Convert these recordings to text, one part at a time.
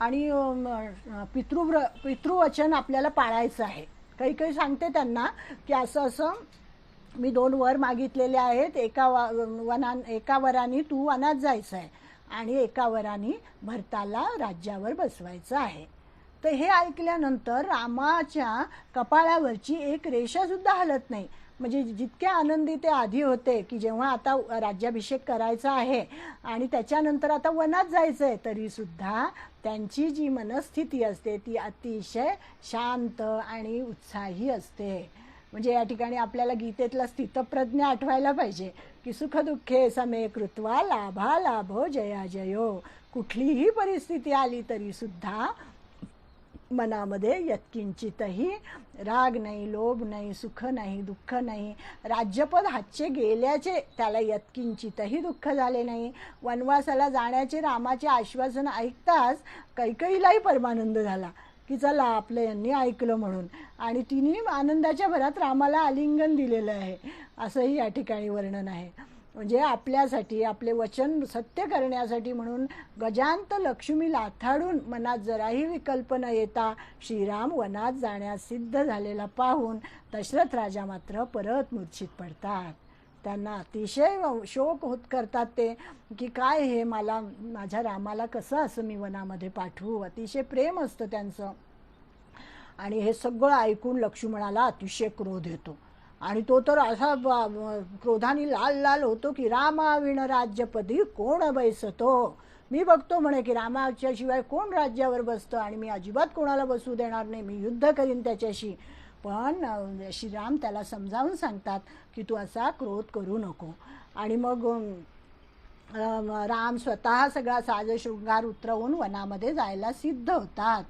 आणि पितृवचन आपल्याला पाळायचं आहे. काही काही सांगते त्यांना की असं असं मी 2 वर मागितलेले आहेत, एका वराने तू वनात जायचं आहे आणि एका वराने भरताला राज्यावर बसवायचं आहे. तर हे ऐकल्यानंतर रामाच्या कपाळावरची एक रेषासुद्धा हलत नाही. म्हणजे जितके आनंदी ते आधी होते की जेव्हा आता राज्याभिषेक करायचा आहे आणि त्याच्यानंतर आता वनात जायचं आहे, तरीसुद्धा त्यांची जी मनस्थिती असते ती अतिशय शांत आणि उत्साही असते. म्हणजे या ठिकाणी आपल्याला गीतेतला स्थितप्रज्ञ आठवायला पाहिजे की सुखदुःखे समे कृत्वा लाभा लाभो जया जयो. कुठलीही परिस्थिती आली तरीसुद्धा मनामध्ये यत्किंचितही राग नाही, लोभ नाही, सुख नाही, दुःख नाही. राज्यपद हातचे गेल्याचे त्याला यत्किंचितही दुःख झाले नाही. वनवासाला जाण्याचे रामाचे आश्वासन ऐकताच कैकेयीलाही परमानंद झाला की चला आपलं यांनी ऐकलं म्हणून, आणि तिने आनंदाच्या भरात रामाला आलिंगन दिलेलं आहे, असंही या ठिकाणी वर्णन आहे. म्हणजे आपल्यासाठी आपले वचन सत्य करण्यासाठी म्हणून गजांत लक्ष्मी लाथाडून मनात जराही विकल्प न येता श्रीराम वनात जाण्यास सिद्ध झालेला पाहून दशरथ राजा मात्र परत मूर्छित पडतात. त्यांना अतिशय शोक होत करतात ते की काय हे माझ्या रामाला कसं असं मी वनामध्ये पाठवू. अतिशय प्रेम असतं त्यांचं. आणि हे सगळं ऐकून लक्ष्मणाला अतिशय क्रोध येतो आणि तो तर असा क्रोधाने लाल लाल होतो की रामाविण राज्यपदी कोण बैसतो. मी बघतो म्हणे की रामाच्या शिवाय कोण राज्यावर बसतं आणि मी अजिबात कोणाला बसू देणार नाही, मी युद्ध करीन त्याच्याशी. पण श्रीराम त्याला समजावून सांगतात की तू असा क्रोध करू नको. आणि मग राम स्वतः सगळा साजशृंगार उतरवून वनामध्ये जायला सिद्ध होतात.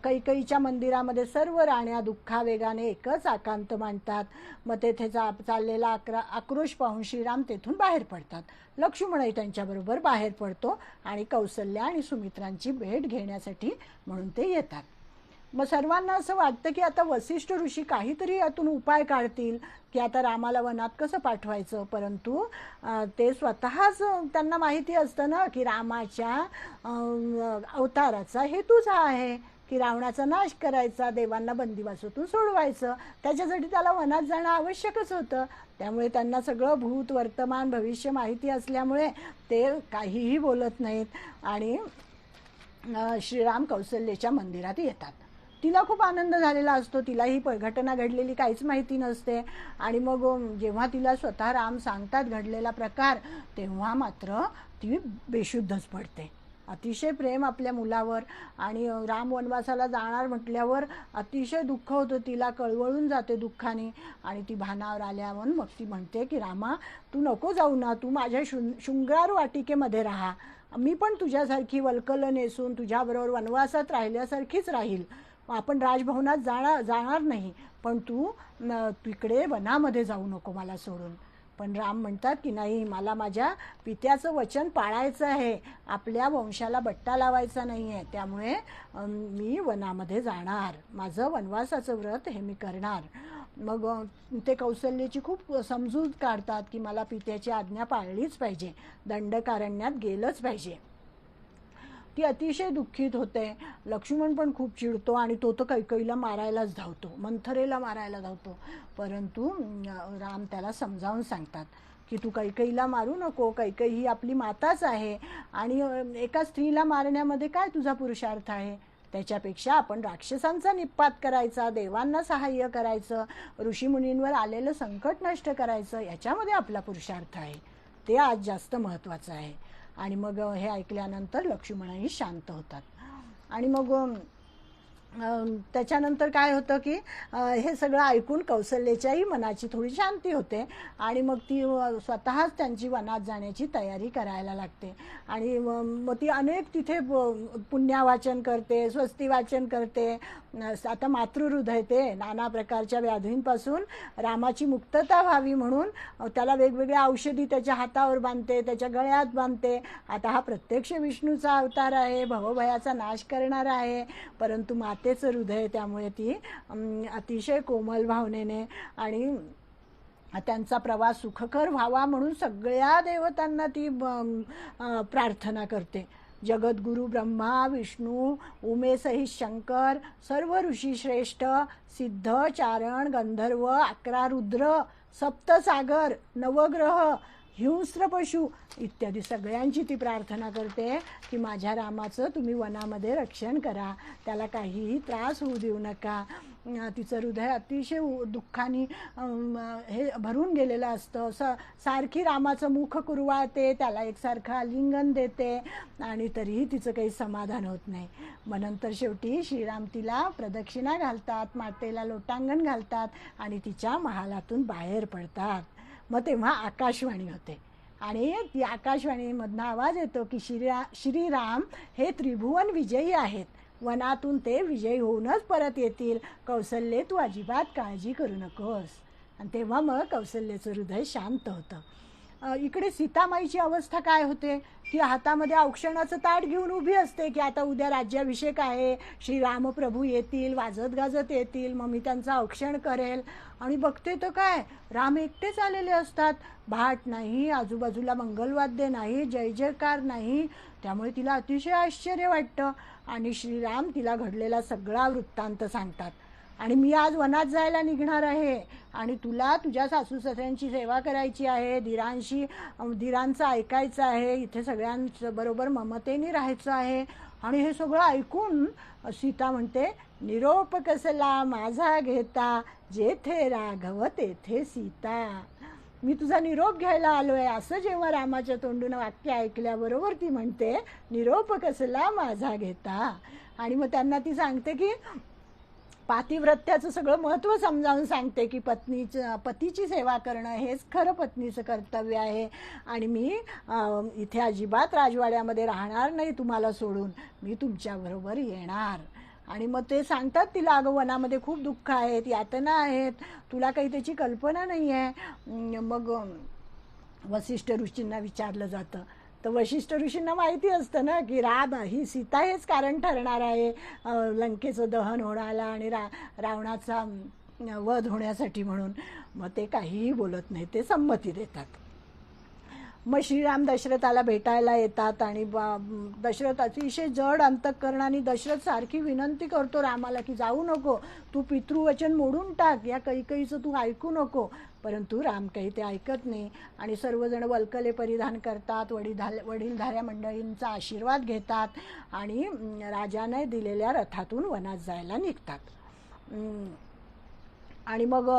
कैकेयीच्या मंदिरामध्ये सर्व राण्या दुःखावेगाने एकच आकांत मांडतात. मग तेथे चाललेला आक्रोश पाहून श्रीराम तेथून बाहेर पडतात. लक्ष्मणही त्यांच्याबरोबर बाहेर पडतो आणि कौसल्या आणि सुमित्रांची भेट घेण्यासाठी म्हणून ते येतात. मग सर्वांना असं वाटतं की आता वसिष्ठ ऋषी काहीतरी यातून उपाय काढतील की आता रामाला वनात कसं पाठवायचं. परंतु ते स्वतःच त्यांना माहिती असतं ना की रामाच्या अवताराचा हेतूच हा आहे की रावणाचा नाश करायचा, देवांना बंदिवासातून सोडवायचं. त्याच्यासाठी त्याला वनात जाणं आवश्यकच होतं. त्यामुळे त्यांना सगळं भूत वर्तमान भविष्य माहिती असल्यामुळे ते काहीही बोलत नाहीत आणि श्रीराम कौसल्याच्या मंदिरात येतात. तिला खूप आनंद झालेला असतो. तिला ही घटना घडलेली काहीच माहिती नसते. आणि मग जेव्हा तिला स्वतः राम सांगतात घडलेला प्रकार, तेव्हा मात्र ती बेशुद्धच पडते. अतिशय प्रेम आपल्या मुलावर आणि राम वनवासाला जाणार म्हटल्यावर अतिशय दुःख होतं. तिला कळवळून जाते दुःखाने आणि ती भानावर आल्यावर मग ती म्हणते की रामा तू नको जाऊ ना, तू माझ्या शृंगार वाटिकेमध्ये राहा. मी पण तुझ्यासारखी वल्कल नेसून तुझ्याबरोबर वनवासात राहिल्यासारखीच राहील. आपण राजभवनात जाणार नाही, पण तू तिकडे वनामध्ये जाऊ नको मला सोडून. पण राम म्हणतात की नाही, मला माझ्या पित्याचं वचन पाळायचं आहे, आपल्या वंशाला बट्टा लावायचा नाही आहे. त्यामुळे मी वनामध्ये जाणार, माझं वनवासाचं व्रत हे मी करणार. मग ते कौसल्याची खूप समजूत काढतात की मला पित्याची आज्ञा पाळलीच पाहिजे, दंडकारण्यात गेलंच पाहिजे. ती अतिशय दुःखित होते. लक्ष्मण पण खूप चिडतो आणि तो तर कैकेयीला मारायलाच धावतो, मंथरेला मारायला धावतो. परंतु राम त्याला समजावून सांगतात की तू कैकेयीला मारू नको, कैकेयी ही आपली माताच आहे आणि एका स्त्रीला मारण्यामध्ये काय तुझा पुरुषार्थ आहे. त्याच्यापेक्षा आपण राक्षसांचा निपात करायचा, देवांना सहाय्य करायचं, ऋषीमुनींवर आलेलं संकट नष्ट करायचं, याच्यामध्ये आपला पुरुषार्थ आहे. ते आज जास्त महत्त्वाचं आहे. आणि मग हे ऐकल्यानंतर लक्ष्मणही शांत होतात. आणि मग त्याच्यानंतर काय होतं की हे सगळं ऐकून कौसल्याच्याही मनाची थोडी शांती होते आणि मग ती स्वतःच त्यांची वनात जाण्याची तयारी करायला लागते. आणि मग ती अनेक तिथे पुण्यावाचन करते, स्वस्ती वाचन करते. आता मातृहृदय ते नाना प्रकारच्या व्याधींपासून रामाची मुक्तता व्हावी म्हणून त्याला वेगवेगळ्या औषधी त्याच्या हातावर बांधते, त्याच्या गळ्यात बांधते. आता हा प्रत्यक्ष विष्णूचा अवतार आहे, भवभयाचा नाश करणारा आहे, परंतु मातेचं हृदय, त्यामुळे ती अतिशय कोमल भावनेने आणि त्यांचा प्रवास सुखकर व्हावा म्हणून सगळ्या देवतांना ती प्रार्थना करते. जगद्गुरु ब्रह्मा विष्णू उमेसहित शंकर सर्व ऋषी श्रेष्ठ सिद्ध चारण गंधर्व 11 रुद्र सप्तसागर नवग्रह हिंस्र पशु इत्यादी सगळ्यांची ती प्रार्थना करते की माझ्या रामाचं तुम्ही वनामध्ये रक्षण करा, त्याला काहीही त्रास होऊ देऊ नका. तिचं हृदय अतिशय दुःखाने हे भरून गेलेलं असतं. सारखी रामाचं मुख कुरवाळते, त्याला एकसारखं आलिंगन देते आणि तरीही तिचं काही समाधान होत नाही. मग नंतर शेवटी श्रीराम तिला प्रदक्षिणा घालतात, मातेला लोटांगण घालतात आणि तिच्या महालातून बाहेर पडतात. मग तेव्हा आकाशवाणी होते आणि ती आकाशवाणीमधनं आवाज येतो की श्रीराम हे त्रिभुवन विजयी आहेत, वनातून ते विजयी होऊनच परत येतील. कौसल्ये तू अजिबात काळजी करू नकोस. आणि तेव्हा मग कौसल्येचं हृदय शांत होतं. इकडे सीतामाईची अवस्था काय होते की हातामध्ये औक्षणाचं ताट घेऊन उभी असते की आता उद्या राज्याभिषेक आहे, श्रीरामप्रभू येतील, वाजत गाजत येतील, मग मी त्यांचं औक्षण करेल. आणि बघते तर काय, राम एकटेच आलेले असतात, भाट नाही, आजूबाजूला मंगलवाद्य नाही, जय जयकार नाही. त्यामुळे तिला अतिशय आश्चर्य वाटतं आणि श्रीराम तिला घडलेला सगळा वृत्तांत सांगतात. आणि मी आज वनात जायला निघणार आहे आणि तुला तुझ्या सासू सासऱ्यांची सेवा करायची आहे, धीरांचं ऐकायचं आहे, इथे सगळ्यांचं बरोबर ममतेने राहायचं आहे. आणि हे सगळं ऐकून सीता म्हणते, निरोप कसला माझा घेता, जेथे राघव तेथे सीता. मी तुझा निरोप घ्यायला आलोय, असं जेव्हा रामाच्या तोंडून वाक्य ऐकल्याबरोबर ती म्हणते, निरोप कसला माझा घेता. आणि मग त्यांना ती सांगते की पातिव्रत्याचं सगळं महत्त्व समजावून सांगते की पतीची सेवा करणं हेच खरं पत्नीचं कर्तव्य आहे. आणि मी इथे अजिबात राजवाड्यामध्ये राहणार नाही तुम्हाला सोडून, मी तुमच्याबरोबर येणार. आणि मग ते सांगतात तिला, अगं वनामध्ये खूप दुःख आहेत, यातना आहेत, तुला काही त्याची कल्पना नाही आहे. मग वसिष्ठ ऋषींना विचारलं जातं. तर वशिष्ठ ऋषींना माहिती असतं ना की ही सीता हेच कारण ठरणार आहे लंकेचं दहन होण्याला आणि रावणाचा वध होण्यासाठी म्हणून. मग ते काहीही बोलत नाही, ते संमती देतात. मग श्रीराम दशरथाला भेटायला येतात आणि दशरथ अतिशय जड अंतःकरणाने दशरथ सारखी विनंती करतो रामाला की जाऊ नको, तू पितृवचन मोडून टाक, या कैकेयीचं तू ऐकू नको. परंतु राम काही ते ऐकत नाही आणि सर्वजण वल्कले परिधान करतात, वडीलधाऱ्या मंडळींचा आशीर्वाद घेतात आणि राजाने दिलेल्या रथातून वनात जायला निघतात. आणि मग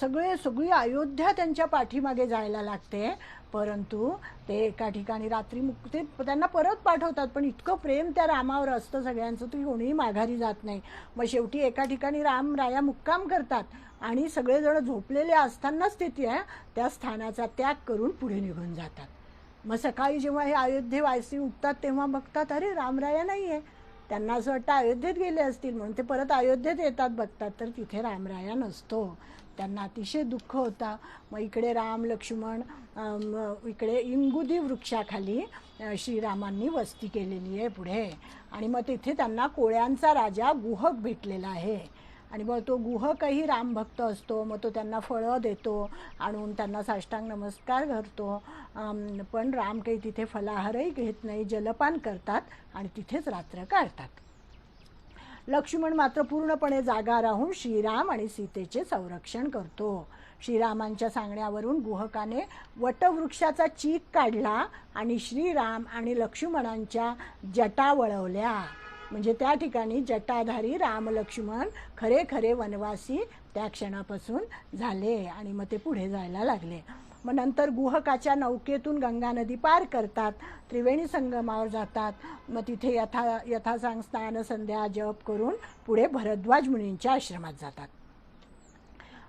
सगळी अयोध्या त्यांच्या पाठीमागे जायला लागते. परंतु ते एका ठिकाणी रात्री ते त्यांना परत पाठवतात, पण इतकं प्रेम त्या रामावर असतं सगळ्यांचं की कोणीही माघारी जात नाही. मग शेवटी एका ठिकाणी राया मुक्काम करतात आणि सगळेजण झोपलेले असतानाच ते त्या स्थानाचा त्याग करून पुढे निघून जातात. मग सकाळी जेव्हा हे अयोध्येवासी उठतात तेव्हा बघतात, अरे रामराया नाही आहे. त्यांना असं वाटतं अयोध्येत गेले असतील म्हणून ते परत अयोध्येत येतात, बघतात तर तिथे रामराया नसतो. त्यांना अतिशय दुःख होता. मग इकडे राम लक्ष्मण इकडे इंगुदी वृक्षाखाली श्रीरामांनी वस्ती केलेली आहे पुढे. आणि मग तिथे त्यांना कोळ्यांचा राजा गुहक भेटलेला आहे. आणि मग तो गुहकही रामभक्त असतो. मग तो त्यांना फळं देतो, आणून त्यांना साष्टांग नमस्कार करतो. पण राम काही तिथे फलाहारही घेत नाही, जलपान करतात आणि तिथेच रात्र काढतात. लक्ष्मण मात्र पूर्णपणे जागा राहून श्रीराम आणि सीतेचे संरक्षण करतो. श्रीरामांच्या सांगण्यावरून गुहकाने वटवृक्षाचा चीक काढला आणि श्रीराम आणि लक्ष्मणांच्या जटा वळवल्या. म्हणजे त्या ठिकाणी जटाधारी राम लक्ष्मण खरे खरे वनवासी त्या क्षणापासून झाले आणि मग ते पुढे जायला लागले. मग नंतर गुहकाच्या नौकेतून गंगा नदी पार करतात, त्रिवेणी संगमावर जातात. मग तिथे यथासांग स्नान संध्या जप करून पुढे भरद्वाज मुनींच्या आश्रमात जातात.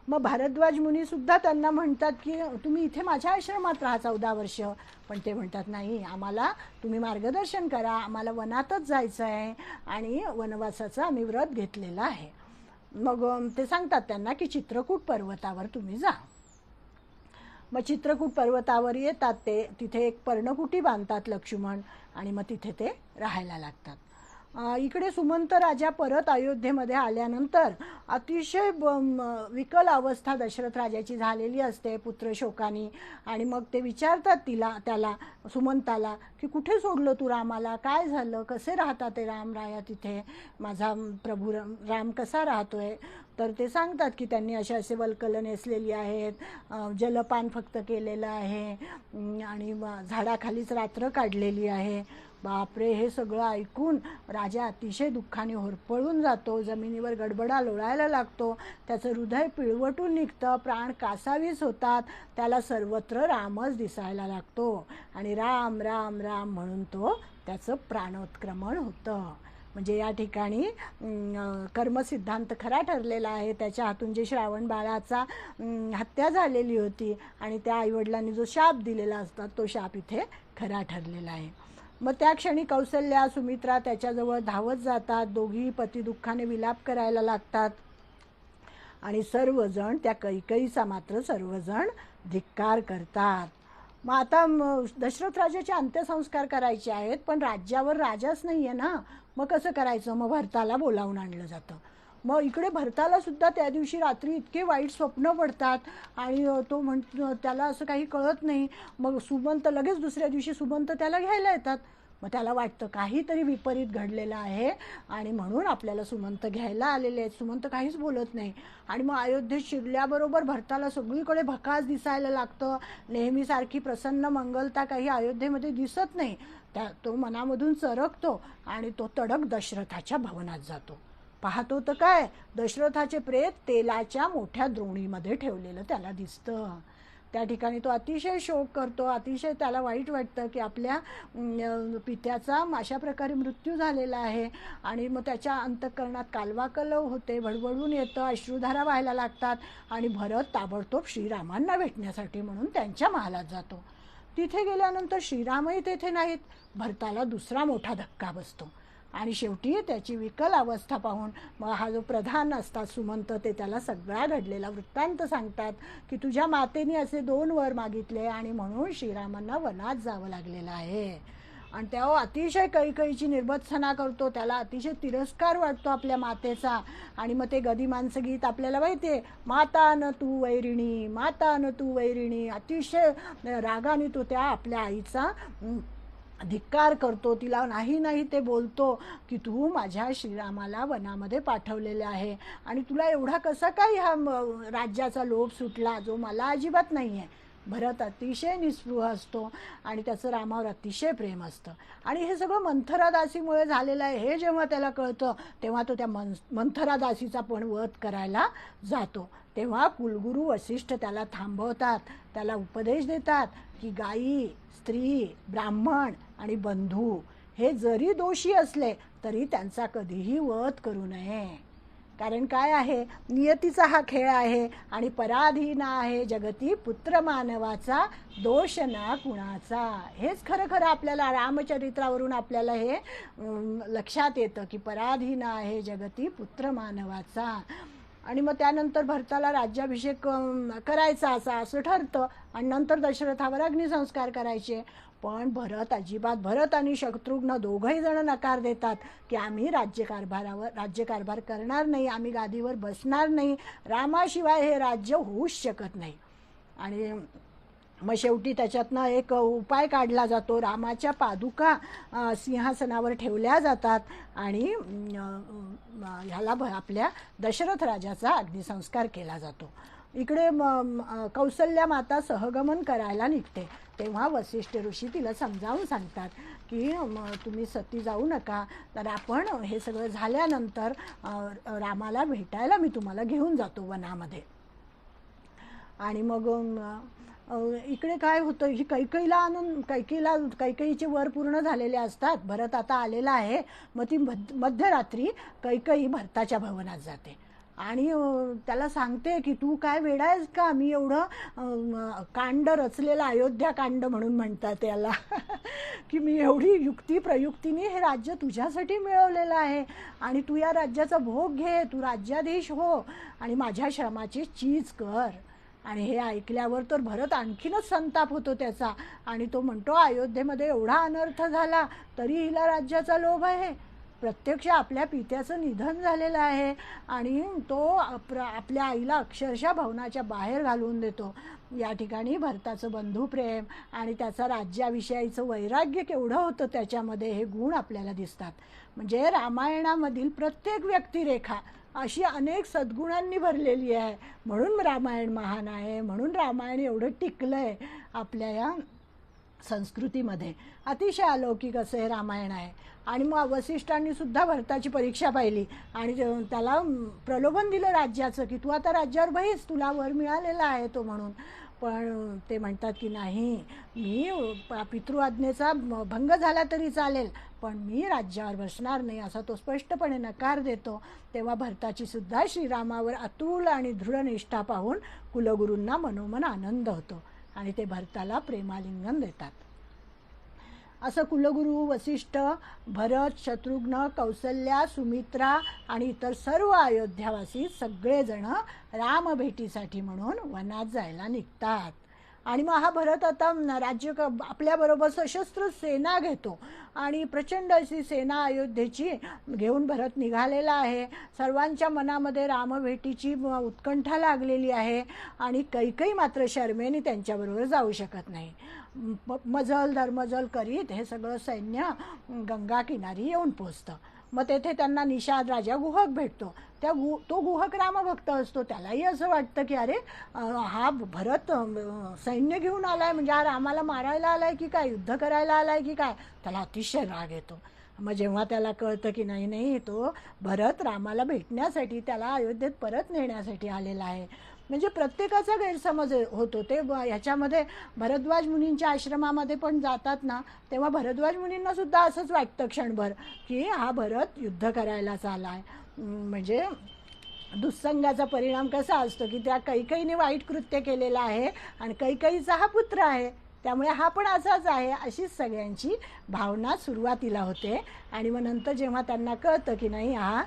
मग भारद्वाज मुनी सुद्धा त्यांना म्हणतात की तुम्ही इथे माझ्या आश्रमात राहा 14 वर्ष. पण ते म्हणतात नाही, आम्हाला तुम्ही मार्गदर्शन करा, आम्हाला वनातच जायचं आहे आणि वनवासाचं आम्ही व्रत घेतलेलं आहे. मग ते सांगतात त्यांना की चित्रकूट पर्वतावर तुम्ही जा. मग चित्रकूट पर्वतावर येतात ते, तिथे एक पर्णकुटी बांधतात लक्ष्मण आणि मग तिथे ते राहायला लागतात. इकडे सुमंत राजा परत अयोध्येमध्ये आल्यानंतर अतिशय विकल अवस्था दशरथ राजाची झालेली असते पुत्रशोकानी. आणि मग ते विचारतात त्याला सुमंताला की कुठे सोडलं तू रामाला, काय झालं, कसे राहतात ते रामराया तिथे, माझा प्रभू राम कसा राहतोय. तर ते सांगतात की त्यांनी असे वल्कलं नेसलेली आहेत, जलपान फक्त केलेलं आहे आणि झाडाखालीच रात्र काढलेली आहे. बापरे, हे सगळं ऐकून राजा अतिशय दुःखाने होरपळून जातो, जमिनीवर गडबडा लोळायला लागतो, त्याचं हृदय पिळवटून निघतं, प्राण कासावीस होतात, त्याला सर्वत्र रामच दिसायला लागतो आणि राम राम राम म्हणून त्याचं प्राणोत्क्रमण होतं. म्हणजे या ठिकाणी कर्मसिद्धांत खरा ठरलेला आहे. त्याच्या हातून जे श्रावण बाळाचा हत्या झालेली होती आणि त्या आईवडिलांनी जो शाप दिलेला असतात तो शाप इथे खरा ठरलेला आहे. मग त्या क्षणी कौसल्या सुमित्रा त्याच्याजवळ धावत जातात, दोघी पती दुःखाने विलाप करायला लागतात आणि सर्वजण त्या कैकेयीचा मात्र सर्वजण धिक्कार करतात. मग आता दशरथ राजाचे अंत्यसंस्कार करायचे आहेत, पण राज्यावर राजाच नाही आहे ना, मग कसं करायचं. मग भरताला बोलावून आणलं जातं. मग इकडे भरताला सुद्धा त्या दिवशी रात्री इतके वाईट स्वप्न पडतात आणि तो त्याला असं काही कळत नाही. मग सुमंत लगेच दुसऱ्या दिवशी सुमंत त्याला घ्यायला येतात. मग त्याला वाटतं काहीतरी विपरीत घडलेलं आहे आणि म्हणून आपल्याला सुमंत घ्यायला आलेले आहेत. सुमंत काहीच बोलत नाही आणि मग अयोध्येत शिरल्याबरोबर भरताला सगळीकडे भकास दिसायला लागतं. नेहमीसारखी प्रसन्न मंगलता काही अयोध्येमध्ये दिसत नाही. तो मनामधून चरकतो आणि तो तडक दशरथाच्या भवनात जातो. पाहतो तर काय, दशरथाचे प्रेत तेलाच्या मोठ्या द्रोणीमध्ये ठेवलेलं त्याला दिसतं. त्या ठिकाणी तो अतिशय शोक करतो, अतिशय त्याला वाईट वाटतं की आपल्या पित्याचा अशा प्रकारे मृत्यू झालेला आहे आणि मग त्याच्या अंतःकरणात कालवाकलव होते, भडभडून येतं, अश्रुधारा व्हायला लागतात आणि भरत ताबडतोब श्रीरामांना भेटण्यासाठी म्हणून त्यांच्या महालात जातो. तिथे गेल्यानंतर श्रीरामही तेथे नाहीत. भरताला दुसरा मोठा धक्का बसतो आणि शेवटी त्याची विकल अवस्था पाहून मग हा जो प्रधान असतात सुमंत ते त्याला सगळा घडलेला वृत्तांत सांगतात की तुझ्या मातेने असे 2 वर मागितले आणि म्हणून श्रीरामांना वनात जावं लागलेलं आहे. आणि तेव्हा अतिशय कैकेयीची निर्भत्सना करतो, त्याला अतिशय तिरस्कार वाटतो आपल्या मातेचा. आणि मग ते गदिमांचं गीत आपल्याला माहिती आहे, माता न तू वैरिणी, माता न तू वैरिणी, अतिशय रागाने तो त्या आपल्या आईचा धिक्कार करतो, तिला नाही नाही ते बोलतो की तू माझ्या श्रीरामाला वनामध्ये पाठवलेले आहे आणि तुला एवढा कसा काय हा राज्याचा लोभ सुटला जो मला अजिबात नाही आहे. भरत अतिशय निस्पृह असतो आणि त्याचं रामावर अतिशय प्रेम असतं आणि हे सगळं मंथरादासीमुळे झालेलं आहे हे जेव्हा त्याला कळतं तेव्हा तो त्या मंथरादासीचा पण वध करायला जातो. तेव्हा कुलगुरू वसिष्ठ त्याला थांबवतात, त्याला उपदेश देतात की गायी, स्त्री, ब्राह्मण आणि बंधू हे जरी दोषी असले तरी त्यांचा कधीही वध करू नये. कारण काय आहे, नियतीचा हा खेळ आहे आणि पराधीन आहे जगती पुत्र मानवाचा, दोष ना कुणाचा. हेच खरं खरं आपल्याला रामचरित्रावरून आपल्याला हे लक्षात येतं की पराधीन आहे जगती पुत्र मानवाचा. आणि मग त्यानंतर भरताला राज्याभिषेक करायचा असं ठरतं आणि नंतर दशरथावर अग्निसंस्कार करायचे. पण भरत आणि शत्रुघ्न दोघंही जण नकार देतात की आम्ही राज्यकारभार करणार नाही, आम्ही गादीवर बसणार नाही, रामाशिवाय हे राज्य होऊच शकत नाही. आणि मग शेवटी त्याच्यातनं एक उपाय काढला जातो, रामाच्या पादुका सिंहासनावर ठेवल्या जातात आणि ह्याला आपल्या दशरथ राजाचा अग्निसंस्कार केला जातो. इकडे कौसल्या माता सहगमन करायला निघते तेव्हा वसिष्ठ ऋषी तिला समजावून सांगतात की तुम्ही सती जाऊ नका, तर आपण हे सगळं झाल्यानंतर रामाला भेटायला मी तुम्हाला घेऊन जातो वनामध्ये. आणि मग इकडे काय होतं, ही कैकेयीचे वर पूर्ण झालेले असतात. भरत आता आलेला आहे. मग ती मध्यरात्री कैकेयी भरताच्या भवनात जाते आणि त्याला सांगते की तू काय वेडा आहेस का, मी एवढं कांड रचलेलं, अयोध्या कांड म्हणून म्हणतात त्याला की मी एवढी युक्ती प्रयुक्तीने हे राज्य तुझ्यासाठी मिळवलेलं आहे आणि तू या राज्याचा भोग घे, तू राज्याधीश हो आणि माझ्या श्रमाची चीज कर. आणि हे ऐकल्यावर तर भरत आणखीनच संताप होतो त्याचा आणि तो म्हणतो अयोध्येमध्ये एवढा अनर्थ झाला तरी हिला राज्याचा लोभ आहे. प्रत्यक्ष आपल्या पित्याचं निधन झालेलं आहे आणि तो आपल्या आईला अक्षरशः भवनाच्या बाहेर घालवून देतो. या ठिकाणी भरताचं बंधुप्रेम आणि त्याचा राज्याविषयीचं वैराग्य केवढं होतं त्याच्यामध्ये, हे गुण आपल्याला दिसतात. म्हणजे रामायणामधील प्रत्येक व्यक्तिरेखा अशी अनेक सद्गुणांनी भरलेली आहे. म्हणून रामायण महान आहे, म्हणून रामायण एवढं टिकलं आहे आपल्या या संस्कृतीमध्ये. अतिशय अलौकिक असं हे रामायण आहे. आणि मग वसिष्ठांनी सुद्धा भरताची परीक्षा पाहिली आणि त्याला प्रलोभन दिलं राज्याचं, की तू आता राज्यावर बहीस, तुला वर मिळालेला आहे तो म्हणून. पण ते म्हणतात की नाही, मी पितृआज्ञेचा भंग झाला तरी चालेल, पण मी राज्यावर बसणार नाही, असा तो स्पष्टपणे नकार देतो. तेव्हा भरताची सुद्धा श्रीरामावर अतुल आणि दृढ निष्ठा पाहून कुलगुरूंना मनोमन आनंद होतो आणि ते भरताला प्रेमालिंगन देतात. असं कुलगुरू वसिष्ठ, भरत, शत्रुघ्न, कौसल्या, सुमित्रा आणि इतर सर्व अयोध्यावासी सगळेजण रामभेटीसाठी म्हणून वनात जायला निघतात. आणि मग हा भरत आता आपल्याबरोबर सशस्त्र सेना घेतो आणि प्रचंड अशी सेना अयोध्येची घेऊन भरत निघालेला आहे. सर्वांच्या मनामध्ये रामभेटीची उत्कंठा लागलेली आहे आणि कैकई मात्र शर्मेने त्यांच्याबरोबर जाऊ शकत नाही. मजल धर्मजल करीत हे सगळं सैन्य गंगा किनारी येऊन पोचतं. मग तेथे त्यांना निषाद राजा गुहक भेटतो. तो गुहक रामभक्त असतो. त्यालाही असं वाटतं की अरे हा भरत सैन्य घेऊन आलाय, म्हणजे हा रामाला मारायला आलाय की काय, युद्ध करायला आलाय की काय. त्याला अतिशय राग येतो. मग जेव्हा त्याला कळतं की नाही नाही, तो भरत रामाला भेटण्यासाठी, त्याला अयोध्येत परत नेण्यासाठी आलेला आहे. म्हणजे प्रत्येकाचा गैरसमज होतो. ते ह्याच्यामध्ये भरद्वाज मुनींच्या आश्रमामध्ये पण जातात ना, तेव्हा भरद्वाज मुनींना सुद्धा असंच वाटतं क्षणभर की हा भरत युद्ध करायलाच आलाय. म्हणजे दुस्संगाचा परिणाम कसा असतो की त्या कैकईने वाईट कृत्य केलेलं आहे आणि कैकईचा हा पुत्र आहे, त्यामुळे हा पण असाच आहे, अशीच सगळ्यांची भावना सुरुवातीला होते. आणि मग नंतर जेव्हा त्यांना कळतं की नाही हा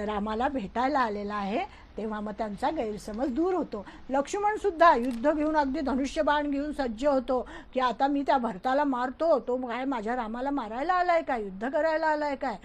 रामाला भेटायला आलेला आहे, तेव्हा मग त्यांचा गैरसमज दूर होतो. लक्ष्मण सुद्धा युद्ध घेऊन अगदी धनुष्यबाण घेऊन सज्ज होतो की आता मी त्या भरताला मारतो, तो काय माझ्या रामाला मारायला आलाय काय, युद्ध करायला आलाय काय.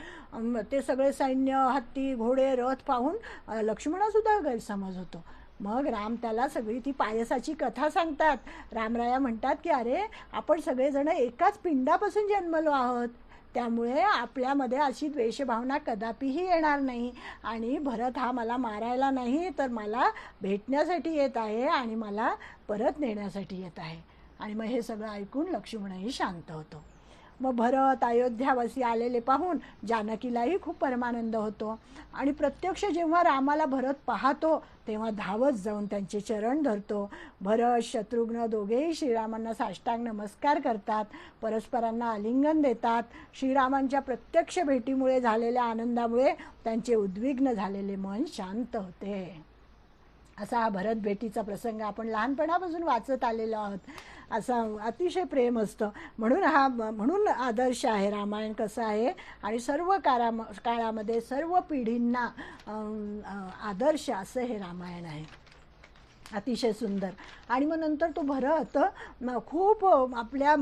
ते सगळे सैन्य, हत्ती, घोडे, रथ पाहून लक्ष्मणासुद्धा गैरसमज होतो. मग राम त्याला सगळी ती पायसाची कथा सांगतात. रामराया म्हणतात की अरे आपण सगळेजण एकाच पिंडापासून जन्मलो आहोत, त्यामुळे आपल्यामध्ये अशी द्वेषभावना कदापिही येणार नाही. आणि भरत हा मला मारायला नाही तर मला भेटण्यासाठी येत आहे आणि मला परत नेण्यासाठी येत आहे. आणि मग हे सगळं ऐकून लक्ष्मणही शांत होतो. मग भरत अयोध्यावासी आलेले पाहून जानकीलाही खूप परमानंद होतो. आणि प्रत्यक्ष जेव्हा रामाला भरत पाहतो तेव्हा धावत जाऊन त्यांचे चरण धरतो. भरत शत्रुघ्न दोघेही श्रीरामांना साष्टांग नमस्कार करतात, परस्परांना आलिंगन देतात. श्रीरामांच्या प्रत्यक्ष भेटीमुळे झालेल्या आनंदामुळे त्यांचे उद्विग्न झालेले मन शांत होते. असा हा भरत भेटीचा प्रसंग आपण लहानपणापासून वाचत आलेलो आहोत. असा अतिशय प्रेम असतं. म्हणून आदर्श आहे रामायण कसं आहे आणि सर्व काळामध्ये सर्व पिढींना आदर्श असं हे रामायण आहे. अतिशय सुंदर. आणि मग नंतर तो भरत खूप आपल्या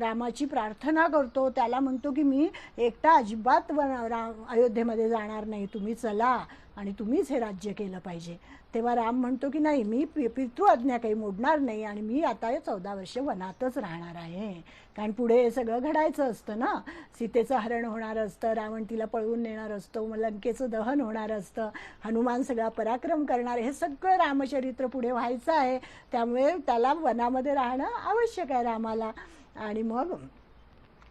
रामाची प्रार्थना करतो. त्याला म्हणतो की मी एकटा अजिबात अयोध्येमध्ये जाणार नाही, तुम्ही चला आणि तुम्हीच हे राज्य केलं पाहिजे. तेव्हा राम म्हणतो की नाही, मी पितृआज्ञा काही मोडणार नाही आणि मी आता 14 वर्ष वनातच राहणार आहे. कारण पुढे हे सगळं घडायचं असतं ना. सीतेचं हरण होणार असतं, रावण तिला पळवून नेणार असतो, मग लंकेचं दहन होणार असतं, हनुमान सगळा पराक्रम करणार, हे सगळं रामचरित्र पुढे व्हायचं आहे. त्यामुळे त्याला वनामध्ये राहणं आवश्यक आहे रामाला. आणि मग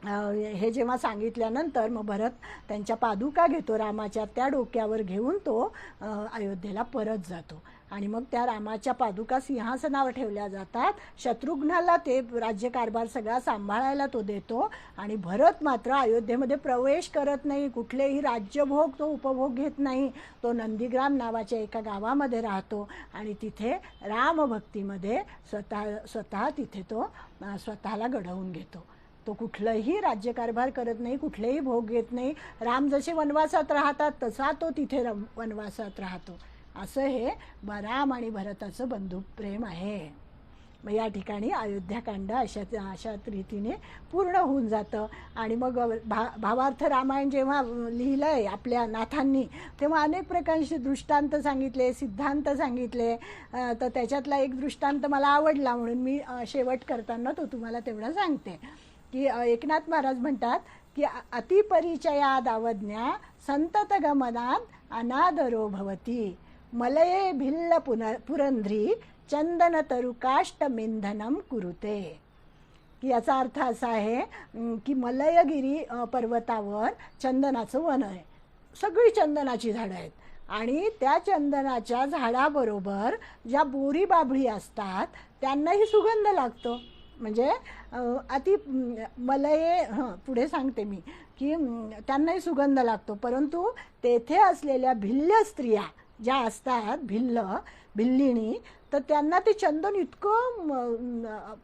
हे जेव्हा सांगितल्यानंतर मग भरत त्यांच्या पादुका घेतो रामाच्या, त्या डोक्यावर घेऊन तो अयोध्येला परत जातो. आणि मग त्या रामाच्या पादुका सिंहासनावर ठेवल्या जातात. शत्रुघ्नाला ते राज्यकारभार सगळा सांभाळायला तो देतो. आणि भरत मात्र अयोध्येमध्ये प्रवेश करत नाही, कुठलेही राज्यभोग तो उपभोग घेत नाही. तो नंदीग्राम नावाच्या एका गावामध्ये राहतो आणि तिथे रामभक्तीमध्ये स्वतः तिथे तो स्वतःला घडवून घेतो. तो कुठलंही राज्यकारभार करत नाही, कुठलेही भोग घेत नाही. राम जसे वनवासात राहतात तसा तो तिथे वनवासात राहतो. असं हे राम आणि भरताचं बंधुप्रेम आहे. मग या ठिकाणी अयोध्याकांड अशा अशा रीतीने पूर्ण होऊन जातं. आणि मग भावार्थ रामायण जेव्हा लिहिलं आहे आपल्या नाथांनी, तेव्हा अनेक प्रकारचे दृष्टांत सांगितले, सिद्धांत सांगितले. तर त्याच्यातला एक दृष्टांत मला आवडला म्हणून मी शेवट करताना तो तुम्हाला तेवढा सांगते. की एकनाथ महाराज म्हणतात की अतिपरिचयाद अवज्ञा संतत गमनात अनादरो भवती मलये भिल्ल पुरंध्री चंदन तरुकाष्ट मिंधनम कुरुते. की याचा अर्थ असा आहे की मलयगिरी पर्वतावर चंदनाचं वन आहे, सगळी चंदनाची झाडं आहेत आणि त्या चंदनाच्या झाडाबरोबर ज्या बोरी बाभळी असतात त्यांनाही सुगंध लागतो. म्हणजे अति मलये पुढे सांगते मी की त्यांनाही सुगंध लागतो, परंतु तेथे असलेल्या भिल्ल स्त्रिया ज्या असतात, भिल्लिणी, तर त्यांना ते चंदन इतकं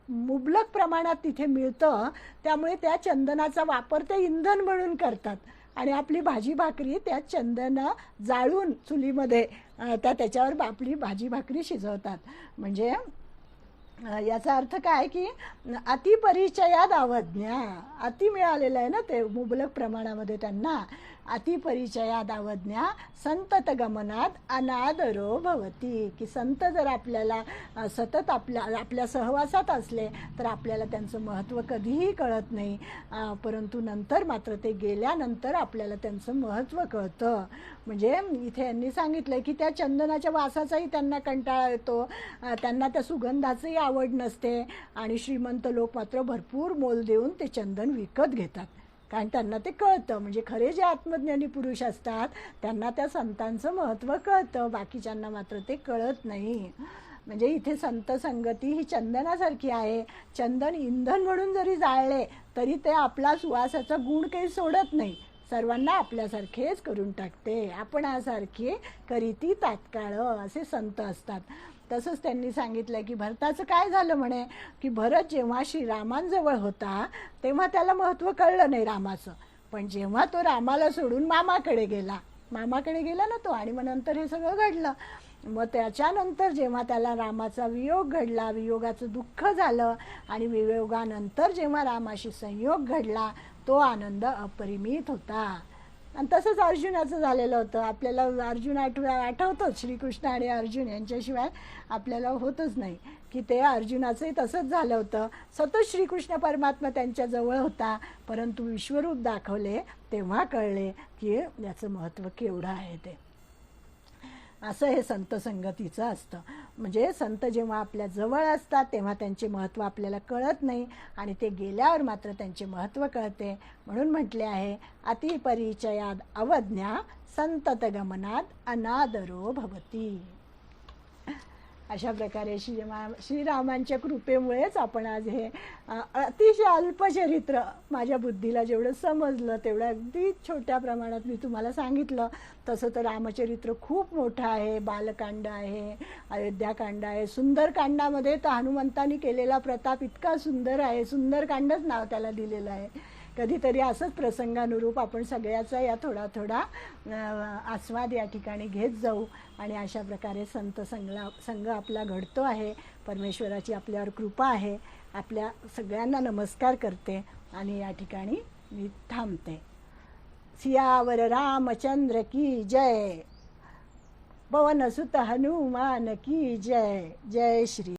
मुबलक प्रमाणात तिथे मिळतं, त्यामुळे त्या चंदनाचा वापर ते इंधन म्हणून करतात आणि आपली भाजी भाकरी त्या चंदन जाळून चुलीमध्ये त्याच्यावर आपली भाजी भाकरी शिजवतात. म्हणजे याचा अर्थ काय की अतिपरिचयात अवज्ञा, अति मिळालेलं आहे ना ते मुबलक प्रमाणामध्ये त्यांना, अतिपरिचयात अवज्ञा संतत गमनात अनादरो भवती. की संत जर आपल्याला सतत आपल्या सहवासात असले तर आपल्याला त्यांचं महत्त्व कधीही कळत नाही, परंतु नंतर मात्र ते गेल्यानंतर आपल्याला त्यांचं महत्त्व कळतं. म्हणजे इथे यांनी सांगितलं की त्या चंदनाच्या वासाचाही त्यांना कंटाळा येतो, त्यांना त्या सुगंधाचंही आवड नसते आणि श्रीमंत लोक मात्र भरपूर मोल देऊन ते चंदन विकत घेतात, कारण त्यांना ते कळतं. म्हणजे खरे जे आत्मज्ञानी पुरुष असतात त्यांना त्या संतांचं महत्त्व कळतं, बाकीच्यांना मात्र ते कळत नाही. म्हणजे इथे संत संगती ही चंदनासारखी आहे. चंदन इंधन म्हणून जरी जाळले तरी ते आपला सुवासाचा गुण काही सोडत नाही, सर्वांना आपल्यासारखेच करून टाकते. आपणासारखे करीती तात्काळ असे संत असतात. तसंच त्यांनी सांगितलं की भरताचं काय झालं म्हणे की भरत जेव्हा श्रीरामांजवळ होता तेव्हा त्याला महत्त्व कळलं नाही रामाचं, पण जेव्हा तो रामाला सोडून मामाकडे गेला ना तो, आणि मग नंतर हे सगळं घडलं. मग त्याच्यानंतर जेव्हा त्याला रामाचा वियोग घडला, वियोगाचं दुःख झालं आणि वियोगानंतर जेव्हा रामाशी संयोग घडला तो आनंद अपरिमित होता. आणि तसंच अर्जुनाचं झालेलं होतं. आपल्याला अर्जुन आठवतोच, श्रीकृष्ण आणि अर्जुन यांच्याशिवाय आपल्याला होतच नाही की ते अर्जुनाचंही तसंच झालं होतं. सतत श्रीकृष्ण परमात्मा त्यांच्याजवळ होता, परंतु विश्वरूप दाखवले तेव्हा कळले की याचं महत्त्व केवढं आहे ते. असं हे संत संगतीचं असतं. म्हणजे संत जेव्हा आपल्या जवळ असतात तेव्हा त्यांचे महत्त्व आपल्याला कळत नाही आणि ते गेल्यावर मात्र त्यांचे महत्त्व कळते. म्हणून म्हटले आहे अतिपरिचयाद अवज्ञा संतत गमनात अनादरो भवती. अशा प्रकारे श्रीरामांच्या कृपेमुळेच आपण आज हे अतिशय अल्पचरित्र माझ्या बुद्धीला जेवढं समजलं तेवढं अगदी छोट्या प्रमाणात मी तुम्हाला सांगितलं. तसं तर रामचरित्र खूप मोठं आहे, बालकांड आहे, अयोध्याकांड आहे. सुंदरकांडामध्ये तर हनुमंतांनी केलेला प्रताप इतका सुंदर आहे, सुंदरकांडच नाव त्याला दिलेलं आहे. कधीतरी असंच प्रसंगानुरूप आपण सगळ्याचा या थोडा थोडा आस्वाद या ठिकाणी घेत जाऊ आणि अशा प्रकारे संत संघ आपला घडतो आहे. परमेश्वराची आपल्यावर कृपा आहे. आपल्या सगळ्यांना नमस्कार करते आणि या ठिकाणी मी थांबते. सियावर रामचंद्र की जय, पवन सुत हनुमान की जय. जय श्री